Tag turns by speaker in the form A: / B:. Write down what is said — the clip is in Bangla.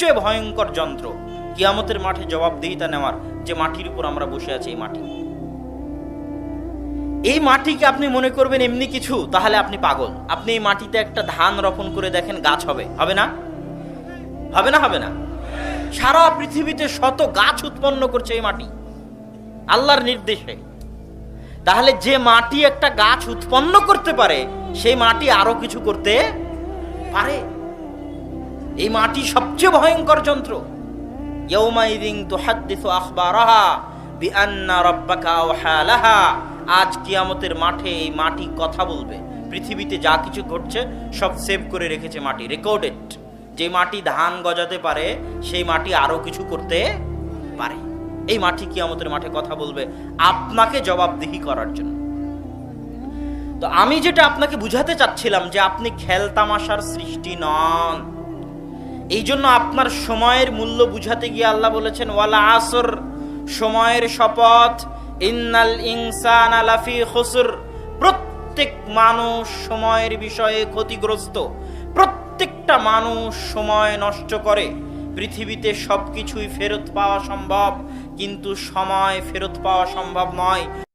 A: সবচেয়ে ভয়ঙ্কর যন্ত্র কিয়ামতের মাঠে জবাবদিহিতা নেওয়ার। যে মাটির উপর আমরা বসে আছি, এই মাটিকে আপনি মনে করবেন এমনি কিছু, তাহলে আপনি পাগল। আপনি এই মাটিতে একটা ধান রোপণ করে দেখেন, গাছ হবে? হবে না? হবে না? হবে না? সারা পৃথিবীতে শত গাছ উৎপন্ন করছে এই মাটি আল্লাহর নির্দেশে। তাহলে যে মাটি একটা গাছ উৎপন্ন করতে পারে, সেই মাটি আরো কিছু করতে পারে। এই মাটি সবচেয়ে ভয়ঙ্কর যন্ত্র। ইয়াউমাইযিন তুহাদ্দিসু আখবারাহা বিআন্না রাব্বাকা আওহা লাহা। আজ কিয়ামতের মাঠে এই মাটি কথা বলবে। পৃথিবীতে যা কিছু ঘটছে সব সেভ করে রেখেছে মাটি, রেকর্ডেড। যে মাটি ধান গজাতে পারে, সেই মাটি আরো কিছু করতে পারে। এই মাটি কিয়ামতের মাঠে কথা বলবে আপনাকে জবাবদিহি করার জন্য। তো আমি যেটা আপনাকে বুঝাতে চাচ্ছিলাম যে আপনি খেলতামাশার সৃষ্টি নন। এই জন্য আপনার সময়ের মূল্য বুঝাতে গিয়ে আল্লাহ বলেছেন ওয়াল আসর, সময়ের শপথ, ইন্নাল ইনসানা লাফি খুসর। প্রত্যেক মানুষ সময়ের বিষয়ে ক্ষতিগ্রস্ত। প্রত্যেকটা মানুষ সময় নষ্ট করে। পৃথিবীতে সবকিছুই ফেরত পাওয়া সম্ভব, কিন্তু সময় ফেরত পাওয়া সম্ভব নয়।